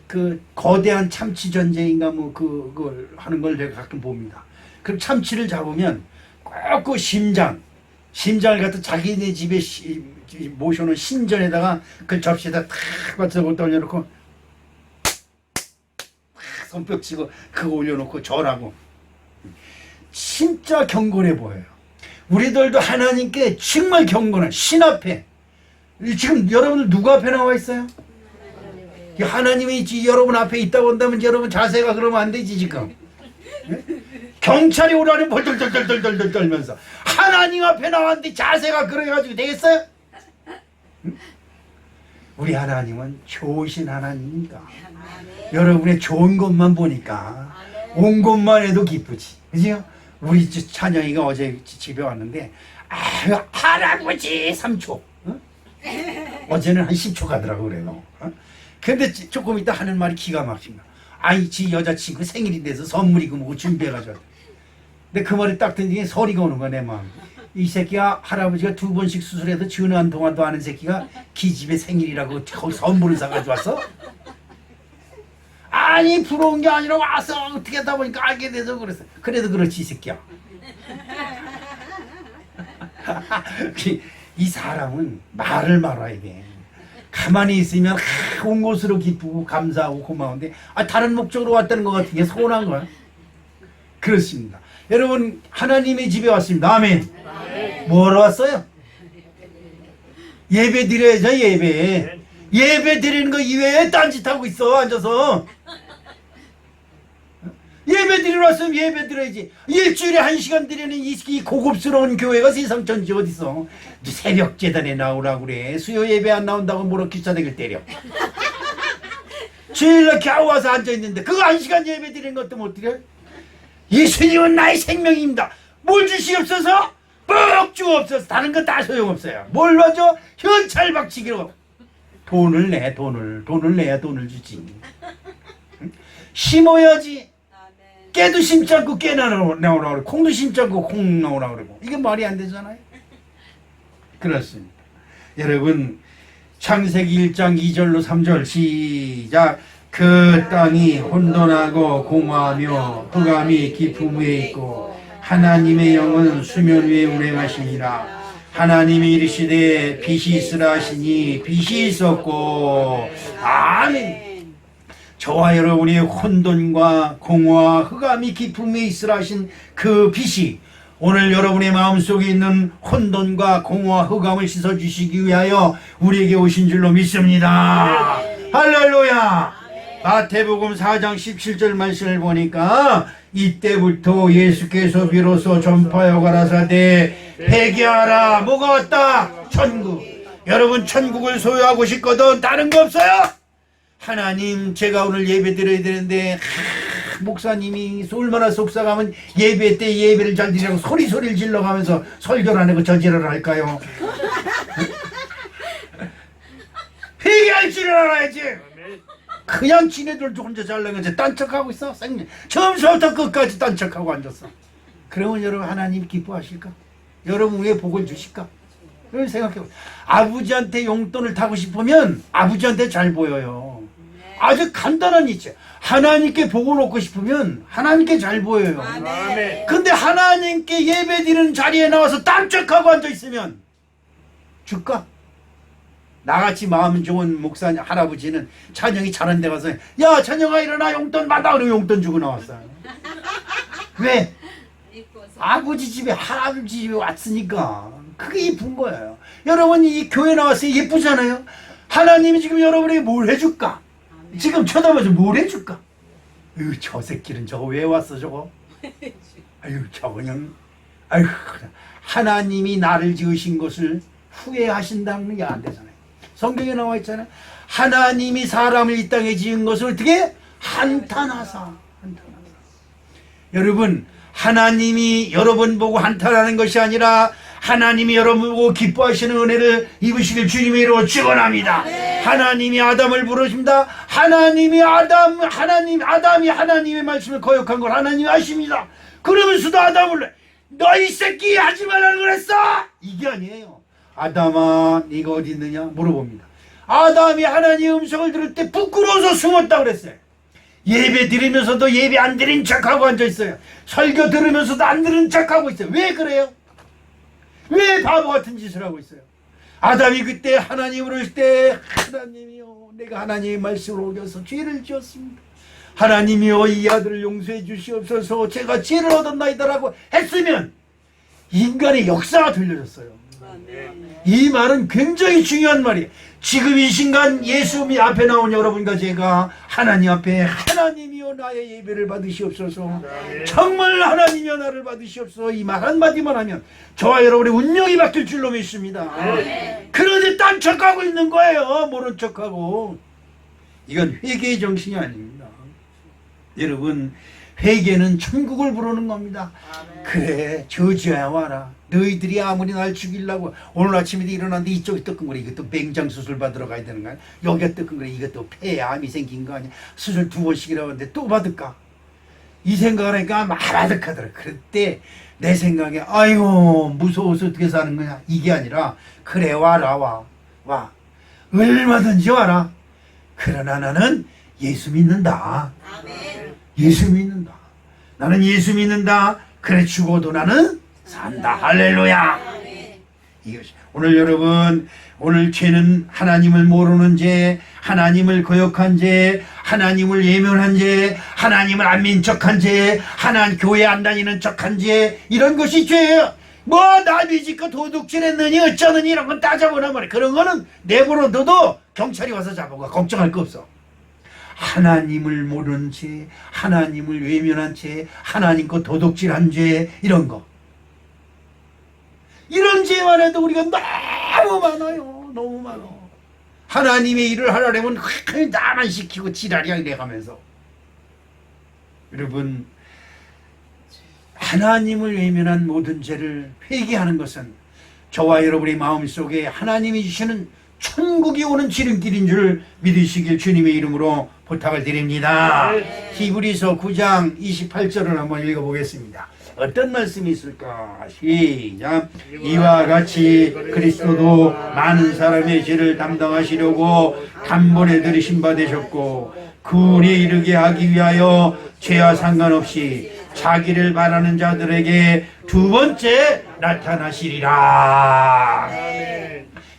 A: 그 거대한 참치 전쟁인가 뭐 그걸 하는 걸 내가 가끔 봅니다. 그럼 참치를 잡으면 꼭 그 심장을 갖다 자기네 집에 모셔놓은 신전에다가 그 접시에다 탁 받쳐서 올려놓고 손뼉 치고 그거 올려놓고 절하고 진짜 경건해 보여요. 우리들도 하나님께 정말 경건한 신 앞에 지금 여러분들 누구 앞에 나와 있어요? 하나님이 여러분 앞에 있다고 한다면 여러분 자세가 그러면 안 되지 지금. 네? 경찰이 오라니 벌덜덜덜덜덜 떨면서 하나님 앞에 나왔는데 자세가 그래가지고 되겠어요? 응? 우리 하나님은 좋으신 하나님입니다. 여러분의 좋은 것만 보니까 온 것만 해도 기쁘지. 그죠? 우리 찬영이가 어제 집에 왔는데 할아버지 3초 어? 어제는 한 10초 가더라고 그래요. 어? 근데 조금 있다 하는 말이 기가 막힌 거야. 아이 지 여자친구 생일인데서 선물이고 뭐고 준비해가지고. 근데 그 말이 딱 듣는 게 소리가 오는 거야 내 마음. 이 새끼가 할아버지가 2번씩 수술해도 전화한 동안도 아는 새끼가 기집애 생일이라고 거기 선물을 사가지고 왔어? 아니 부러운 게 아니라 와서 어떻게 하다 보니까 알게 돼서 그랬어. 그래도 그렇지 이 새끼야. 이 사람은 말을 말아야 돼. 가만히 있으면 온 곳으로 기쁘고 감사하고 고마운데 다른 목적으로 왔다는 것 같은 게 서운한 거야. 그렇습니다. 여러분 하나님의 집에 왔습니다. 아멘. 뭐하러 왔어요? 예배 드려야죠. 예배 드리는 거 이외에 딴짓하고 있어 앉아서. 예배 드리러 왔으면 예배 드려야지. 일주일에 1시간 드리는 이 고급스러운 교회가 세상 전지 어딨어. 새벽 재단에 나오라고 그래. 수요 예배 안 나온다고 뭐라 기차대기를 때려. 주일날 겨우 와서 앉아있는데 그거 1시간 예배 드리는 것도 못 드려? 예수님은 나의 생명입니다. 뭘 주시옵소서? 뻑 주옵소서. 다른 거 다 소용없어요. 뭘 봐줘? 현찰박치기로 돈을 내. 돈을 내야 돈을 주지. 응? 심어야지. 깨도 심지 않고 깨 나오라고 그러고 콩도 심지 않고 콩 나오라고 그러고 이게 말이 안 되잖아요. 그렇습니다. 여러분 창세기 1장 2절로 3절 시작. 그 땅이 혼돈하고 공허하며 흑암이 깊음 위에 있고 하나님의 영은 수면 위에 운행하시니라. 하나님이 이르시되 빛이 있으라 하시니 빛이 있었고 아멘. 저와 여러분이 혼돈과 공허와 흑암이 깊음에 있으라 하신 그 빛이 오늘 여러분의 마음속에 있는 혼돈과 공허와 흑암을 씻어주시기 위하여 우리에게 오신 줄로 믿습니다. 할렐루야. 마태복음 4장 17절 말씀을 보니까 이때부터 예수께서 비로소 전파하여 가라사대 회개하라. 뭐가 왔다? 천국. 여러분 천국을 소유하고 싶거든 다른 거 없어요? 하나님 제가 오늘 예배 드려야 되는데 목사님이 얼마나 속상하면 예배 때 예배를 잘 드리라고 소리를 질러가면서 설교를 안 하고 저지랄을 할까요? 회개할 줄 알아야지. 그냥 지네들 혼자 잘나가지 딴척하고 있어. 처음부터 끝까지 딴척하고 앉았어. 그러면 여러분 하나님 기뻐하실까? 여러분 왜 복을 주실까? 그런 생각해보세요. 아버지한테 용돈을 타고 싶으면 아버지한테 잘 보여요. 아주 간단한 이치. 하나님께 복을 얻고 싶으면 하나님께 잘 보여요.
B: 아멘.
A: 근데 하나님께 예배드리는 자리에 나와서 딴척하고 앉아있으면 줄까? 나같이 마음 좋은 목사님 할아버지는 찬영이 자는 데 가서 야 찬영아 일어나 용돈 받아 그러고 용돈 주고 나왔어요. 왜? 아버지 집에 할아버지 집에 왔으니까 그게 이쁜 거예요. 여러분 이 교회 나와서 예쁘잖아요. 하나님이 지금 여러분에게 뭘 해줄까? 지금 쳐다봐서 뭘 해줄까? 아유 저 새끼는 저거 왜 왔어 저거? 아유 저거 그냥 아유 하나님이 나를 지으신 것을 후회하신다는 게 안 되잖아요. 성경에 나와 있잖아요. 하나님이 사람을 이 땅에 지은 것을 어떻게 한탄하사. 여러분 하나님이 여러분 보고 한탄하는 것이 아니라 하나님이 여러분 보고 기뻐하시는 은혜를 입으시길 주님의 이름으로 축원합니다. 하나님이 아담을 부르십니다. 하나님이 아담이 하나님의 말씀을 거역한 걸 하나님이 아십니다. 그러면서도 아담을 너 이 새끼 하지 말라고 그랬어. 이게 아니에요. 아담아 네가 어디 있느냐 물어봅니다. 아담이 하나님의 음성을 들을 때 부끄러워서 숨었다 그랬어요. 예배 드리면서도 예배 안 드린 척하고 앉아있어요. 설교 들으면서도 안 들은 척하고 있어요. 왜 그래요? 왜 바보 같은 짓을 하고 있어요? 아담이 그때 하나님을 올 때 하나님이요 내가 하나님의 말씀을 어겨서 죄를 지었습니다. 하나님이요 이 아들을 용서해 주시옵소서 제가 죄를 얻었나이다라고 했으면 인간의 역사가 들려졌어요. 이 말은 굉장히 중요한 말이에요. 지금 이 순간 예수님이 앞에 나온 여러분과 제가 하나님 앞에 하나님이여 나의 예배를 받으시옵소서. 정말 하나님이여 나를 받으시옵소서. 이 말 한마디만 하면 저와 여러분의 운명이 바뀔 줄로 믿습니다. 그런데 딴 척하고 있는 거예요. 모른 척하고. 이건 회개의 정신이 아닙니다. 여러분 회개는 천국을 부르는 겁니다. 그래 저주야 와라. 너희들이 아무리 날 죽이려고 오늘 아침에도 일어났는데 이쪽이 뜨끔거려. 이것도 맹장 수술 받으러 가야 되는 거 아니야? 여기가 뜨끔거려. 이것도 폐에 암이 생긴 거 아니야? 수술 2번씩이라고 하는데 또 받을까? 이 생각을 하니까 마라득하더라. 그때 내 생각에 아이고 무서워서 어떻게 사는 거냐 이게 아니라 그래 와라 와 얼마든지 와라. 그러나 나는 예수 믿는다. 예수 믿는다. 나는 예수 믿는다. 그래 죽어도 나는 산다. 할렐루야. 이것이 오늘 여러분 오늘 죄는 하나님을 모르는 죄, 하나님을 거역한 죄, 하나님을 예면한 죄, 하나님을 안 민척한 죄, 하나님 교회 안 다니는 척한 죄, 이런 것이 죄예요. 뭐 남이 짓고 도둑질했느니 어쩌느니 이런 건 따져보란 말이야. 그런 거는 내버려둬도 경찰이 와서 잡아가 걱정할 거 없어. 하나님을 모르는 죄, 하나님을 외면한 죄, 하나님과 도둑질한 죄, 이런 거. 이런 죄만 해도 우리가 너무 많아요. 너무 많아. 하나님의 일을 하려면 나만 시키고 지랄이야 이래 가면서. 여러분 하나님을 외면한 모든 죄를 회개하는 것은 저와 여러분의 마음속에 하나님이 주시는 천국이 오는 지름길인 줄 믿으시길 주님의 이름으로 부탁을 드립니다. 히브리서 9장 28절을 한번 읽어보겠습니다. 어떤 말씀이 있을까? 시작. 이와 같이 그리스도도 많은 사람의 죄를 담당하시려고 단번에 들이신 바 되셨고 그 은혜에 이르게 하기 위하여 죄와 상관없이 자기를 바라는 자들에게 두 번째 나타나시리라.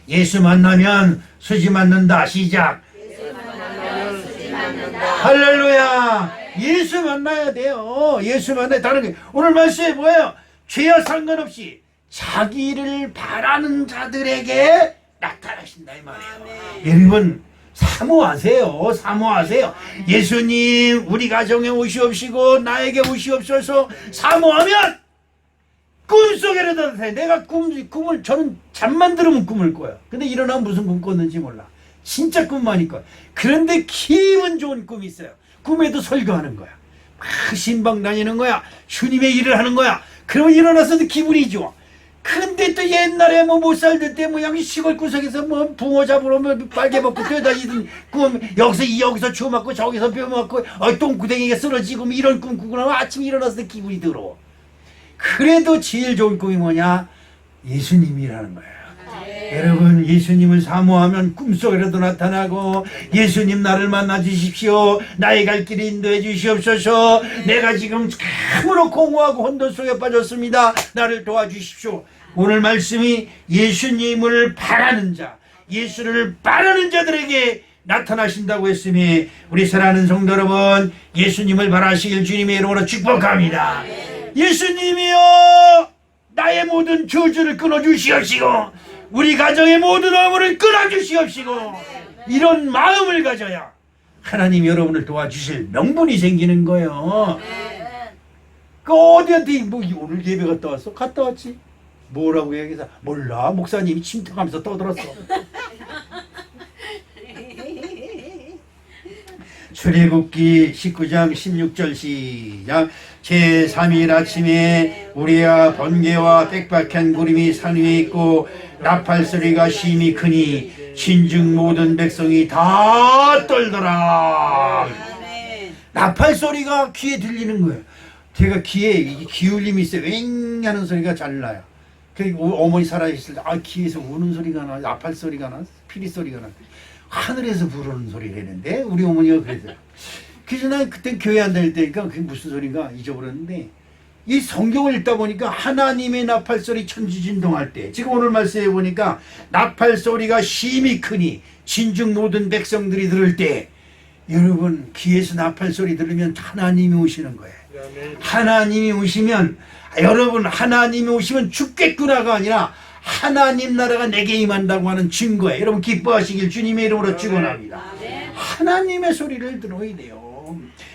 A: 예수 만나면 수지 맞는다. 시작. 할렐루야. 예수 만나야 돼요. 예수 만나야 다른 게 오늘 말씀에 뭐예요? 죄와 상관없이 자기를 바라는 자들에게 나타나신다 이 말이에요. 여러분 사모하세요. 사모하세요. 예수님 우리 가정에 오시옵시고 나에게 오시옵소서. 사모하면 꿈속에라도 나타나요. 내가 꿈을 저는 잠만 들으면 꿈을 꿔요. 근데 일어나면 무슨 꿈 꿨는지 몰라. 진짜 꿈만 있고. 그런데 기분 좋은 꿈이 있어요. 꿈에도 설교하는 거야. 막 신방 다니는 거야. 주님의 일을 하는 거야. 그러면 일어나서도 기분이 좋아. 근데 또 옛날에 뭐 못 살던 때 뭐 여기 시골 구석에서 뭐 붕어 잡으러 뭐 빨개 먹고 뛰어다니던 꿈 여기서 주 맞고 저기서 뼈 맞고 똥구덩이에 쓰러지고 뭐 이런 꿈 꾸고 나면 아침에 일어나서 기분이 더러워. 그래도 제일 좋은 꿈이 뭐냐? 예수님이라는 거예요. 여러분 예수님을 사모하면 꿈속에라도 나타나고 예수님 나를 만나 주십시오. 나의 갈 길을 인도해 주시옵소서. 내가 지금 참으로 공허하고 혼돈 속에 빠졌습니다. 나를 도와주십시오. 오늘 말씀이 예수님을 바라는 자, 예수를 바라는 자들에게 나타나신다고 했으니 우리 사랑하는 성도 여러분, 예수님을 바라시길 주님의 이름으로 축복합니다. 예수님이여 나의 모든 저주를 끊어주시옵시고 우리 가정의 모든 어물을 끊어주시옵시고 이런 마음을 가져야 하나님 여러분을 도와주실 명분이 생기는 거예요. 그 어디한테 뭐 오늘 예배 갔다 왔어? 갔다 왔지. 뭐라고 얘기해서 몰라 목사님이 침통하면서 떠들었어. 출애굽기 19장 16절 시작. 제3일 아침에 우리와 번개와 빽빽한 구름이 산 위에 있고 나팔 소리가 심히 크니 진즉 모든 백성이 다 떨더라. 나팔 소리가 귀에 들리는 거예요. 제가 귀에 기울림이 있어요. 왱 하는 소리가 잘 나요. 어머니 살아있을 때 귀에서 우는 소리가 나, 나팔 소리가 나, 피리 소리가 나. 하늘에서 부르는 소리를 했는데 우리 어머니가 그랬어요. 그래서 난 그때 교회 안 다닐 때니까 그게 무슨 소리가 잊어버렸는데 이 성경을 읽다 보니까 하나님의 나팔 소리 천지진동할 때 지금 오늘 말씀해 보니까 나팔 소리가 심히 크니 진즉 모든 백성들이 들을 때 여러분 귀에서 나팔 소리 들으면 하나님이 오시는 거예요. 하나님이 오시면 여러분 하나님이 오시면 죽겠구나가 아니라 하나님 나라가 내게 임한다고 하는 증거예요. 여러분 기뻐하시길 주님의 이름으로 축원합니다. 하나님의 소리를 들어야 돼요.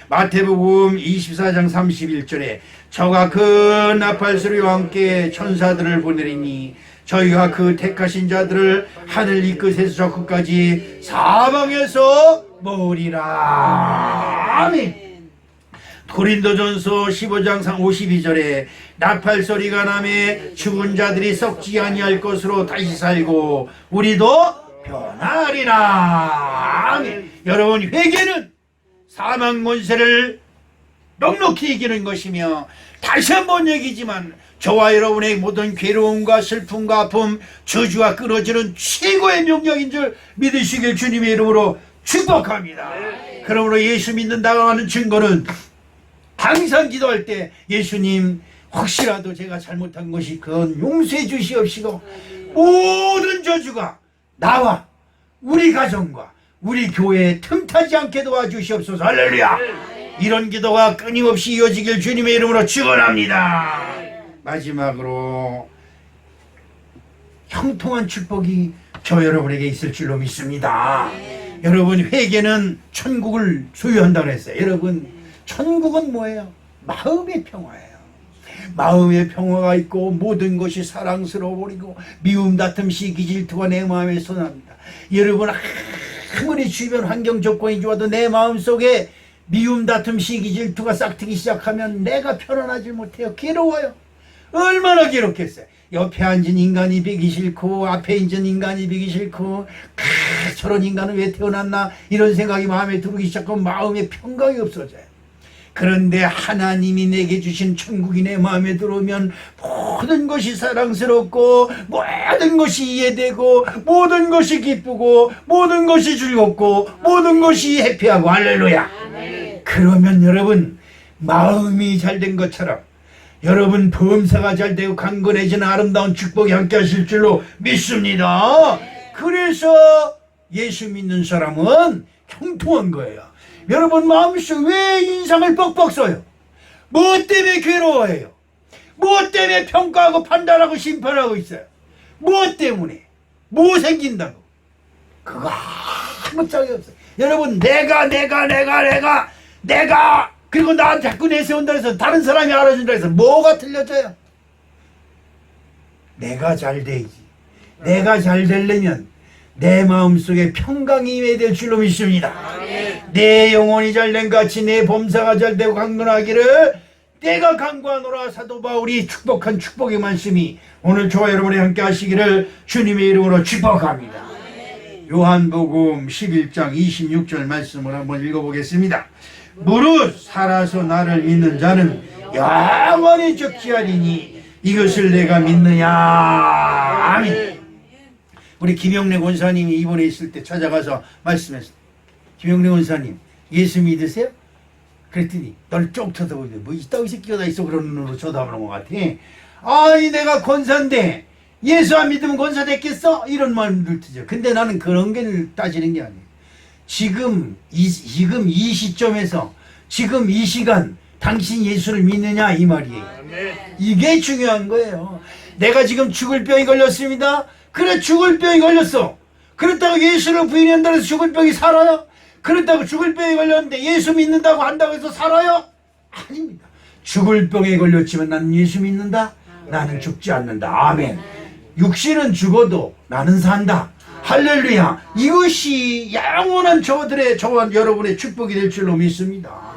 A: 마태복음 24장 31절에 저가 그 나팔 소리와 함께 천사들을 보내리니 저희가 그 택하신 자들을 하늘 이 끝에서 저 끝까지 사방에서 모으리라. 아멘. 고린도전서 15장 52절에 나팔 소리가 나매 죽은 자들이 썩지 아니할 것으로 다시 살고 우리도 변하리라. 아멘. 여러분 회개는 사망 권세를 넉넉히 이기는 것이며 다시 한번 얘기지만 저와 여러분의 모든 괴로움과 슬픔과 아픔 저주가 끊어지는 최고의 명령인 줄 믿으시길 주님의 이름으로 축복합니다. 그러므로 예수 믿는다고 하는 증거는 항상 기도할 때 예수님 혹시라도 제가 잘못한 것이 그건 용서해 주시옵시고 모든 저주가 나와 우리 가정과 우리 교회에 틈타지 않게 도와주시옵소서. 할렐루야. 이런 기도가 끊임없이 이어지길 주님의 이름으로 축원합니다. 마지막으로 형통한 축복이 저 여러분에게 있을 줄로 믿습니다. 여러분 회개는 천국을 소유한다고 했어요. 여러분 천국은 뭐예요? 마음의 평화예요. 마음의 평화가 있고 모든 것이 사랑스러워 버리고 미움 다툼 시기 질투가 내 마음에 솟합니다. 여러분 아무리 주변 환경 조건이 좋아도 내 마음속에 미움 다툼 시기 질투가 싹트기 시작하면 내가 편안하지 못해요. 괴로워요. 얼마나 괴롭겠어요. 옆에 앉은 인간이 비기 싫고 앞에 앉은 인간이 비기 싫고 저런 인간은 왜 태어났나 이런 생각이 마음에 들기 시작하면 마음의 평강이 없어져요. 그런데 하나님이 내게 주신 천국이 내 마음에 들어오면 모든 것이 사랑스럽고 모든 것이 이해되고 모든 것이 기쁘고 모든 것이 즐겁고 모든 것이 해피하고 할렐루야. 그러면 여러분 마음이 잘된 것처럼 여러분 범사가 잘되고 강건해지는 아름다운 축복이 함께 하실 줄로 믿습니다. 그래서 예수 믿는 사람은 형통한 거예요. 여러분 마음속 왜 인상을 뻑뻑 써요? 뭐 때문에 괴로워해요? 뭐 때문에 평가하고 판단하고 심판하고 있어요? 뭐 때문에? 뭐 생긴다고? 그거 아무 짝이 없어요. 여러분 내가 그리고 나 자꾸 내세운다 해서 다른 사람이 알아준다 해서 뭐가 틀려져요? 내가 잘 되지. 내가 잘 되려면 내 마음속에 평강이 임해야 줄로 믿습니다. 내 영혼이 잘된 같이 내 범사가 잘되고 강건하기를 때가 강구하노라. 사도 바울이 축복한 축복의 말씀이 오늘 저와 여러분이 함께 하시기를 주님의 이름으로 축복합니다. 요한복음 11장 26절 말씀을 한번 읽어보겠습니다. 무릇 살아서 나를 믿는 자는 영원히 죽지 아니니 이것을 내가 믿느냐. 아멘. 우리 김영래 권사님이 이번에 있을 때 찾아가서 말씀했어. 김영래 권사님, 예수 믿으세요? 그랬더니 널 쭉 쳐다보는데 뭐 이따위 새끼가 다 있어 그러는 눈으로 쳐다보는 것 같아. 아니 내가 권사인데 예수 안 믿으면 권사 됐겠어? 이런 말을 듣죠. 근데 나는 그런 게 따지는 게 아니에요. 지금 이 시점에서 지금 이 시간 당신 예수를 믿느냐 이 말이에요. 이게 중요한 거예요. 내가 지금 죽을 병이 걸렸습니다. 그래 죽을 병이 걸렸어. 그렇다고 예수를 부인한다고 해서 죽을 병이 살아요? 그렇다고 죽을 병에 걸렸는데 예수 믿는다고 한다고 해서 살아요? 아닙니다. 죽을 병에 걸렸지만 나는 예수 믿는다. 나는 죽지 않는다. 아멘. 육신은 죽어도 나는 산다. 할렐루야. 이것이 영원한 저와 여러분의 축복이 될 줄로 믿습니다.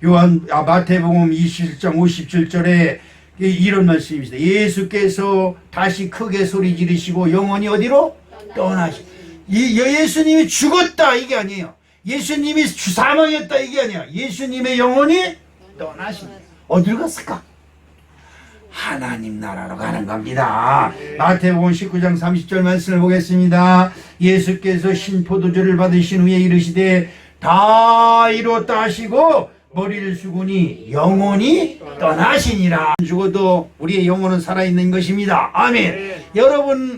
A: 마태복음 27장 57절에 이런 말씀입니다. 예수께서 다시 크게 소리 지르시고 영원히 어디로? 예수님이 죽었다 이게 아니에요. 예수님이 사망했다 이게 아니야. 예수님의 영혼이 떠나신. 어디로 갔을까? 하나님 나라로 가는 겁니다. 마태복음 19장 30절 말씀을 보겠습니다. 예수께서 신포도주를 받으신 후에 이르시되 다 이루었다 하시고 머리를 숙으니 영혼이 떠나시니라. 죽어도 우리의 영혼은 살아있는 것입니다. 아멘. 여러분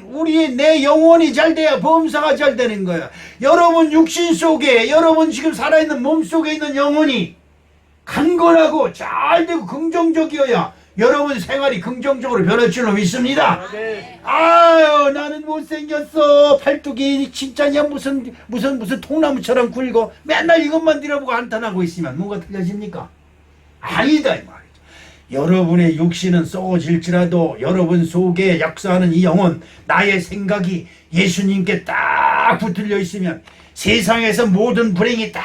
A: 내 영혼이 잘 돼야 범사가 잘 되는 거예요. 여러분 육신 속에 여러분 지금 살아있는 몸 속에 있는 영혼이 강건하고 잘 되고 긍정적이어야 여러분 생활이 긍정적으로 변할 줄로 믿습니다. 아유 나는 못생겼어. 팔뚝이 진짜냐 무슨 통나무처럼 굵고 맨날 이것만 들여보고 한탄하고 있으면 뭐가 틀려집니까? 아니다 이 말이죠. 여러분의 육신은 썩어질지라도 여러분 속에 역사하는 이 영혼 나의 생각이 예수님께 딱 붙들려 있으면 세상에서 모든 불행이 다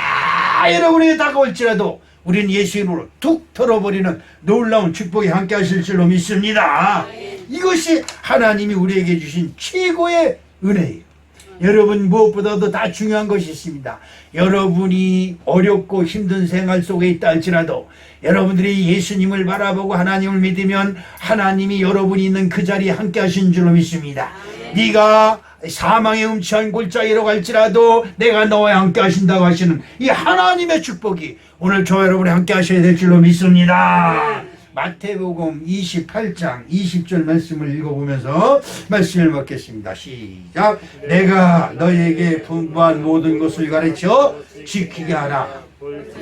A: 여러분에게 다가올지라도 우리는 예수 이름으로 툭 털어버리는 놀라운 축복이 함께 하실 줄로 믿습니다. 이것이 하나님이 우리에게 주신 최고의 은혜예요. 여러분 무엇보다도 다 중요한 것이 있습니다. 여러분이 어렵고 힘든 생활 속에 있다 할지라도 여러분들이 예수님을 바라보고 하나님을 믿으면 하나님이 여러분이 있는 그 자리에 함께 하신 줄로 믿습니다. 네가 사망의 음침한 골짜기로 갈지라도 내가 너와 함께 하신다고 하시는 이 하나님의 축복이 오늘 저와 여러분이 함께 하셔야 될 줄로 믿습니다. 마태복음 28장 20절 말씀을 읽어보면서 말씀을 먹겠습니다. 시작. 내가 너에게 분부한 모든 것을 가르쳐 지키게 하라.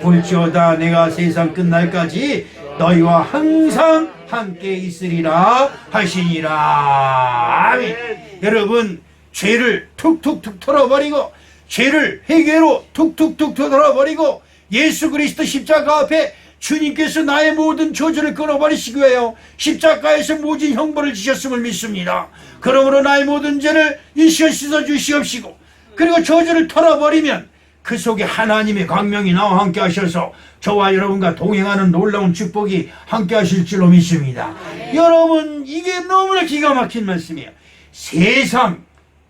A: 볼지어다 내가 세상 끝날까지 너희와 항상 함께 있으리라 하시니라. 아멘. 여러분 죄를 툭툭툭 털어버리고 죄를 회개로 툭툭툭 털어버리고 예수 그리스도 십자가 앞에 주님께서 나의 모든 저주를 끊어버리시기 위하여 십자가에서 모진 형벌을 지셨음을 믿습니다. 그러므로 나의 모든 죄를 일시어 씻어 주시옵시고 그리고 저주를 털어버리면 그 속에 하나님의 광명이 나와 함께 하셔서 저와 여러분과 동행하는 놀라운 축복이 함께 하실 줄로 믿습니다. 여러분 이게 너무나 기가 막힌 말씀이에요. 세상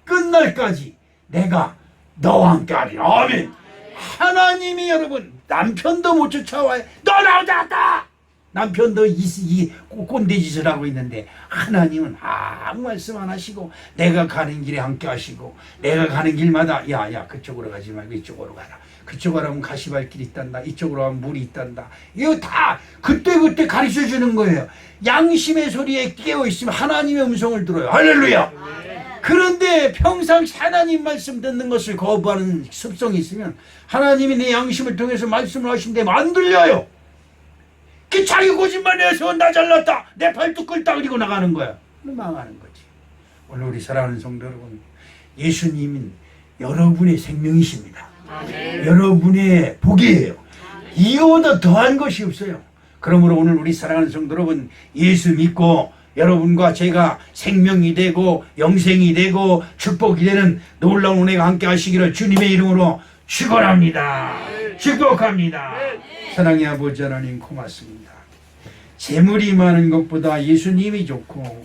A: 끝날까지 내가 너와 함께 하리라. 아멘. 하나님이 여러분 남편도 못 쫓아와요. 너 나오자다. 남편도 이 꼰대짓을 하고 있는데 하나님은 아무 말씀 안 하시고 내가 가는 길에 함께 하시고 내가 가는 길마다 야야 그쪽으로 가지 말고 이쪽으로 가라. 그쪽으로 가면 가시발길이 있단다. 이쪽으로 가면 물이 있단다. 이거 다 그때 가르쳐 주는 거예요. 양심의 소리에 깨어 있으면 하나님의 음성을 들어요. 할렐루야. 그런데 평상 하나님 말씀 듣는 것을 거부하는 습성이 있으면 하나님이 내 양심을 통해서 말씀을 하신다면 안 들려요. 그 자기 거짓말 내서 나 잘났다 내 팔뚝 끓다 그리고 나가는 거야. 망하는 거지. 오늘 우리 사랑하는 성도 여러분, 예수님은 여러분의 생명이십니다. 여러분의 복이에요. 이거보다 더한 것이 없어요. 그러므로 오늘 우리 사랑하는 성도 여러분, 예수 믿고 여러분과 제가 생명이 되고 영생이 되고 축복이 되는 놀라운 은혜가 함께 하시기를 주님의 이름으로 축원합니다. 축복합니다. 사랑의 아버지 하나님 고맙습니다. 재물이 많은 것보다 예수님이 좋고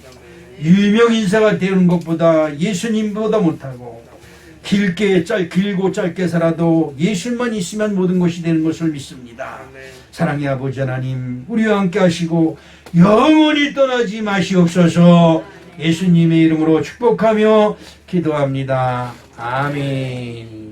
A: 유명인사가 되는 것보다 예수님보다 못하고 길고 짧게 살아도 예수만 있으면 모든 것이 되는 것을 믿습니다. 사랑의 아버지 하나님 우리와 함께 하시고 영원히 떠나지 마시옵소서. 예수님의 이름으로 축복하며 기도합니다. 아멘.